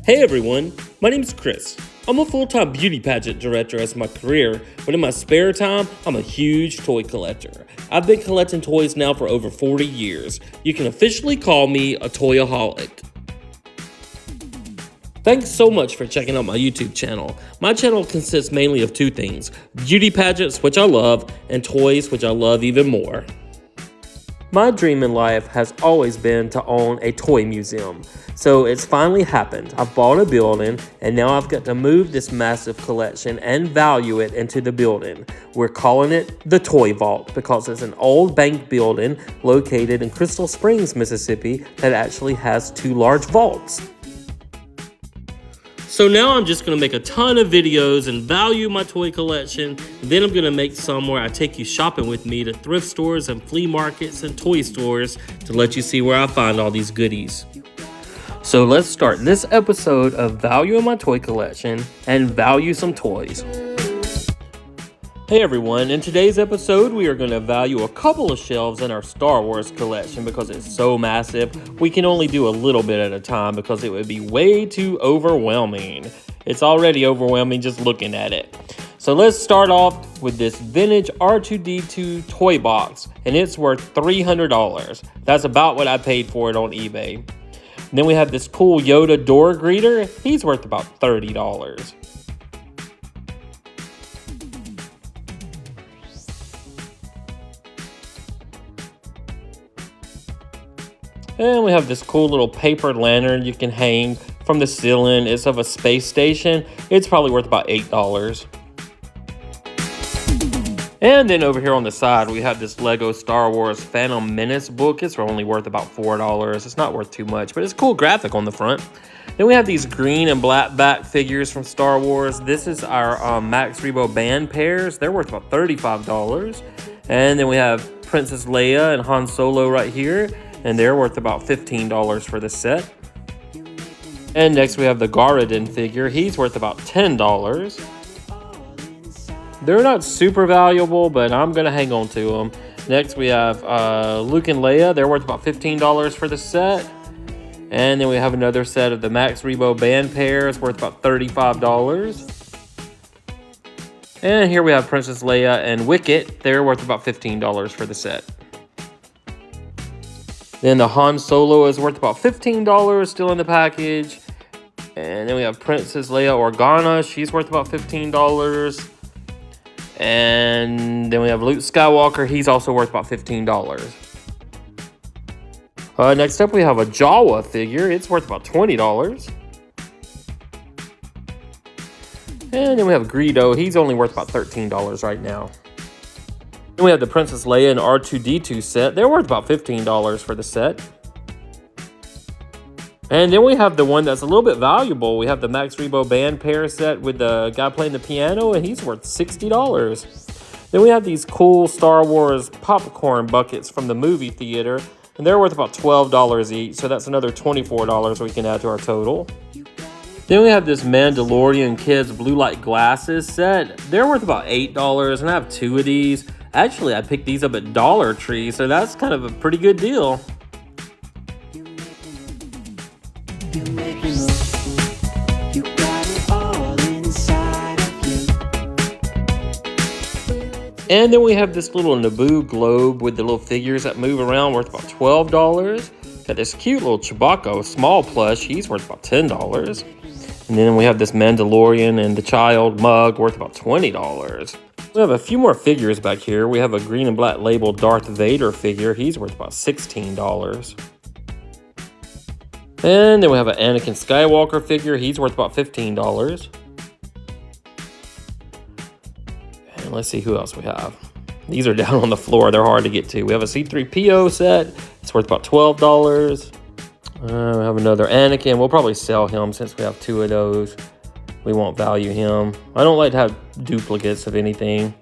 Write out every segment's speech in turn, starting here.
Hey everyone, my name's Chris. I'm a full-time beauty pageant director as my career, but in my spare time, I'm a huge toy collector. I've been collecting toys now for over 40 years. You can officially call me a toyaholic. Thanks so much for checking out my YouTube channel. My channel consists mainly of two things: beauty pageants, which I love, and toys, which I love even more. My dream in life has always been to own a toy museum, so it's finally happened. I've bought a building, and now I've got to move this massive collection and value it into the building. We're calling it the Toy Vault because it's an old bank building located in Crystal Springs, Mississippi that actually has two large vaults. So now I'm just going to make a ton of videos and value my toy collection. Then I'm going to make some where I take you shopping with me to thrift stores and flea markets and toy stores to let you see where I find all these goodies. So let's start this episode of valuing my toy collection and value some toys. Hey everyone, in today's episode we are going to value a couple of shelves in our Star Wars collection because it's so massive. We can only do a little bit at a time because it would be way too overwhelming. It's already overwhelming just looking at it. So let's start off with this vintage R2-D2 toy box, and it's worth $300. That's about what I paid for it on eBay. And then we have this cool Yoda door greeter. He's worth about $30. And we have this cool little paper lantern you can hang from the ceiling. It's of a space station. It's probably worth about $8. And then over here on the side, we have this Lego Star Wars Phantom Menace book. It's only worth about $4. It's not worth too much, but it's a cool graphic on the front. Then we have these green and black back figures from Star Wars. This is our Max Rebo band pairs. They're worth about $35. And then we have Princess Leia and Han Solo right here, and they're worth about $15 for the set. And next we have the Garadin figure. He's worth about $10. They're not super valuable, but I'm gonna hang on to them. Next we have Luke and Leia. They're worth about $15 for the set. And then we have another set of the Max Rebo band pairs worth about $35. And here we have Princess Leia and Wicket. They're worth about $15 for the set. Then the Han Solo is worth about $15, still in the package. And then we have Princess Leia Organa. She's worth about $15. And then we have Luke Skywalker. He's also worth about $15. Next up, we have a Jawa figure. It's worth about $20. And then we have Greedo. He's only worth about $13 right now. Then we have the Princess Leia and R2-D2 set. They're worth about $15 for the set. And then we have the one that's a little bit valuable. We have the Max Rebo band pair set with the guy playing the piano, and he's worth $60. Then we have these cool Star Wars popcorn buckets from the movie theater, and they're worth about $12 each, so that's another $24 we can add to our total. Then we have this Mandalorian Kids blue light glasses set. They're worth about $8, and I have two of these. Actually, I picked these up at Dollar Tree, so that's kind of a pretty good deal. And then we have this little Naboo globe with the little figures that move around worth about $12. Got this cute little Chewbacca small plush. He's worth about $10. And then we have this Mandalorian and the child mug worth about $20. We have a few more figures back here. We have a green and black labeled Darth Vader figure. He's worth about $16. And then we have an Anakin Skywalker figure. He's worth about $15. And let's see who else we have. These are down on the floor. They're hard to get to. We have a C-3PO set. It's worth about $12. We have another Anakin. We'll probably sell him since we have two of those. We won't value him. I don't like to have duplicates of anything.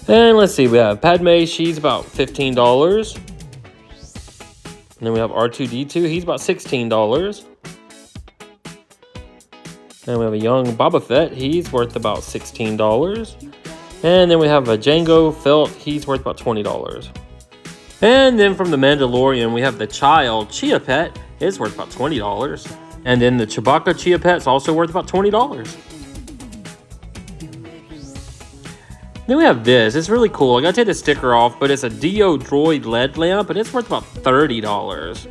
And let's see, we have Padme. She's about $15. And then we have R2-D2. He's about $16. And we have a young Boba Fett. He's worth about $16. And then we have a Jango Fett. He's worth about $20. And then from the Mandalorian, we have the child Chia Pet. It's worth about $20. And then the Chewbacca Chia Pet's also worth about $20. Then we have this. It's really cool. I gotta take the sticker off, but it's a Dio Droid LED lamp, and it's worth about $30.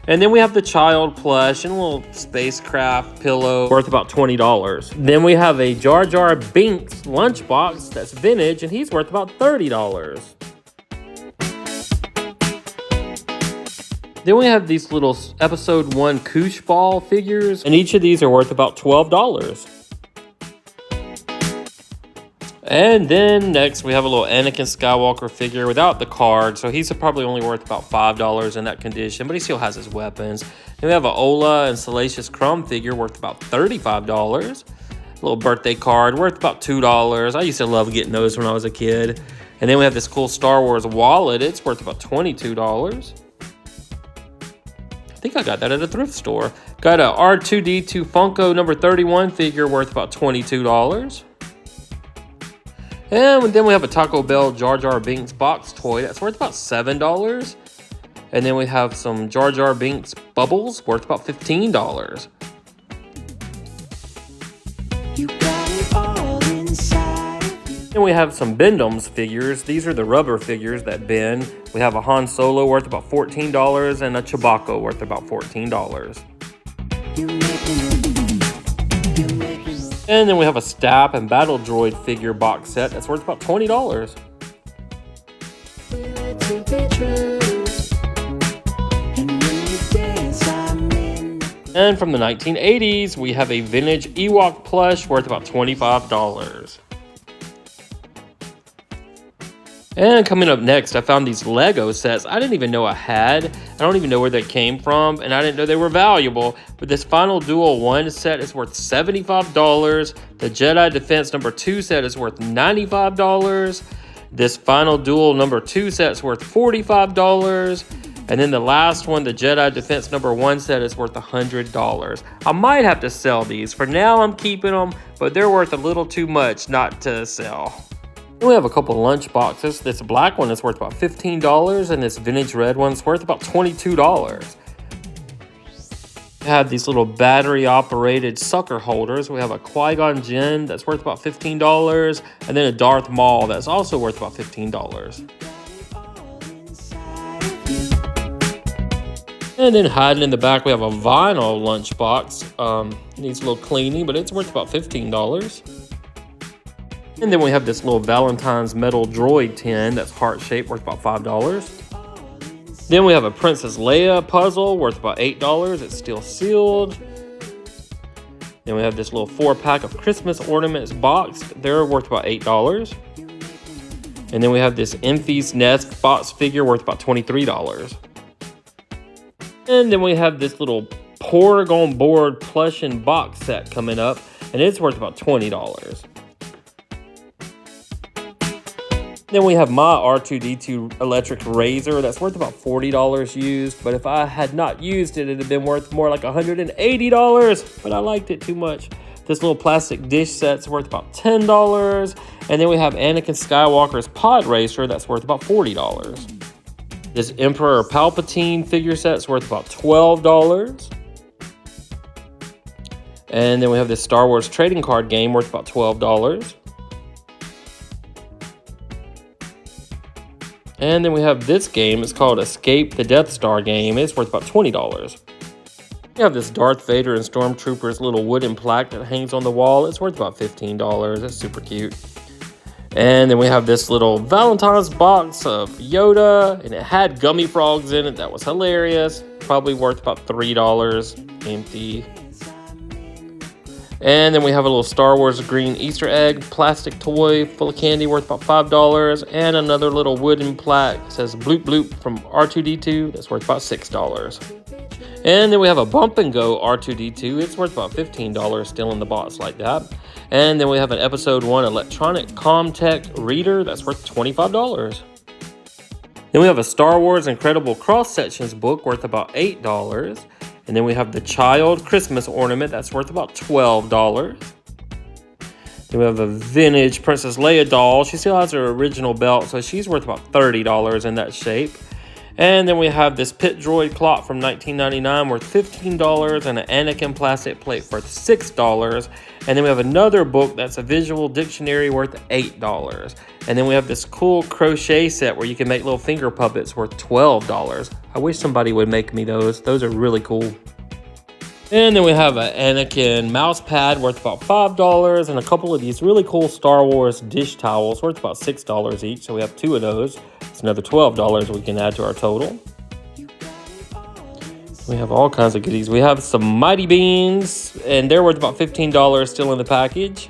And then we have the child plush and a little spacecraft pillow worth about $20. Then we have a Jar Jar Binks lunchbox that's vintage, and he's worth about $30. Then we have these little episode 1 Koosh Ball figures, and each of these are worth about $12. And then next we have a little Anakin Skywalker figure without the card, so he's probably only worth about $5 in that condition, but he still has his weapons. Then we have an Ola and Salacious Crumb figure worth about $35. A little birthday card worth about $2. I used to love getting those when I was a kid. And then we have this cool Star Wars wallet. It's worth about $22. I think I got that at a thrift store. Got a R2-D2 Funko number 31 figure worth about $22. And then we have a Taco Bell Jar Jar Binks box toy that's worth about $7. And then we have some Jar Jar Binks bubbles worth about $15. You got it all inside. Then we have some Bend-Ems figures. These are the rubber figures that bend. We have a Han Solo worth about $14 and a Chewbacca worth about $14. And then we have a Stap and Battle Droid figure box set that's worth about $20. And from the 1980s, we have a vintage Ewok plush worth about $25. And coming up next, I found these Lego sets I didn't even know I had. I don't even know where they came from, and I didn't know they were valuable. But this Final Duel 1 set is worth $75. The Jedi Defense number 2 set is worth $95. This Final Duel number 2 set is worth $45. And then the last one, the Jedi Defense number 1 set, is worth $100. I might have to sell these. For now, I'm keeping them, but they're worth a little too much not to sell. We have a couple lunch boxes. This black one is worth about $15, and this vintage red one's worth about $22. We have these little battery-operated sucker holders. We have a Qui-Gon Jinn that's worth about $15, and then a Darth Maul that's also worth about $15. And then hiding in the back, we have a vinyl lunchbox. Needs a little cleaning, but it's worth about $15. And then we have this little Valentine's metal droid tin that's heart-shaped, worth about $5. Then we have a Princess Leia puzzle worth about $8. It's still sealed. Then we have this little 4-pack of Christmas ornaments boxed. They're worth about $8. And then we have this Enfys Nest box figure worth about $23. And then we have this little Porg on Board plush and box set coming up, and it's worth about $20. Then we have my R2-D2 electric razor that's worth about $40 used, but if I had not used it, it'd have been worth more like $180, but I liked it too much. This little plastic dish set's worth about $10, and then we have Anakin Skywalker's pod racer that's worth about $40. This Emperor Palpatine figure set's worth about $12. And then we have this Star Wars trading card game worth about $12. And then we have this game. It's called Escape the Death Star game. It's worth about $20. We have this Darth Vader and Stormtroopers little wooden plaque that hangs on the wall. It's worth about $15. It's super cute. And then we have this little Valentine's box of Yoda, and it had gummy frogs in it. That was hilarious. Probably worth about $3 empty. And then we have a little Star Wars green Easter egg plastic toy full of candy worth about $5. And another little wooden plaque that says Bloop Bloop from R2-D2 that's worth about $6. And then we have a Bump and Go R2-D2. It's worth about $15 still in the box like that. And then we have an Episode 1 electronic CommTech reader that's worth $25. Then we have a Star Wars Incredible Cross Sections book worth about $8. And then we have the Child Christmas ornament that's worth about $12. Then we have a vintage Princess Leia doll. She still has her original belt, so she's worth about $30 in that shape. And then we have this Pit Droid clock from 1999 worth $15 and an Anakin plastic plate worth $6. And then we have another book that's a visual dictionary worth $8. And then we have this cool crochet set where you can make little finger puppets worth $12. I wish somebody would make me those. Those are really cool. And then we have an Anakin mouse pad worth about $5 and a couple of these really cool Star Wars dish towels worth about $6 each. So we have 2 of those. It's another $12 we can add to our total. We have all kinds of goodies. We have some Mighty Beans and they're worth about $15 still in the package.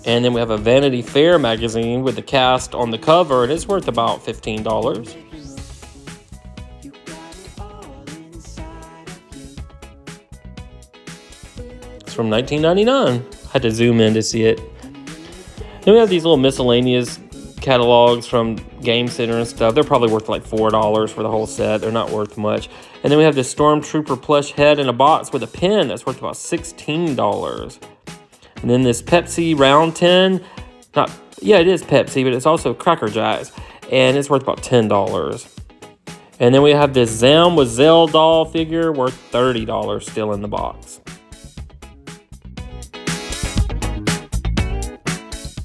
And then we have a Vanity Fair magazine with the cast on the cover and it's worth about $15. From 1999. I had to zoom in to see it. Then we have these little miscellaneous catalogs from Game Center and stuff. They're probably worth like $4 for the whole set. They're not worth much. And then we have this Stormtrooper plush head in a box with a pen that's worth about $16. And then this Pepsi round tin. It is Pepsi, but it's also Cracker Jacks. And it's worth about $10. And then we have this Zam with Zell doll figure worth $30 still in the box.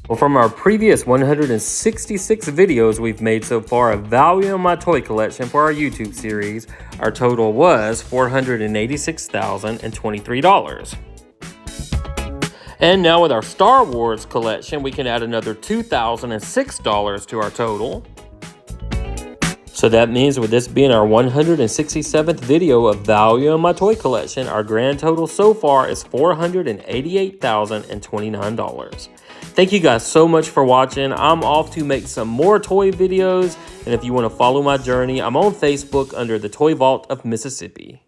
Well, from our previous 166 videos we've made so far of Value in My Toy Collection for our YouTube series, our total was $486,023. And now with our Star Wars collection, we can add another $2,006 to our total. So that means with this being our 167th video of Value in My Toy Collection, our grand total so far is $488,029. Thank you guys so much for watching. I'm off to make some more toy videos. And if you want to follow my journey, I'm on Facebook under the Toy Vault of Mississippi.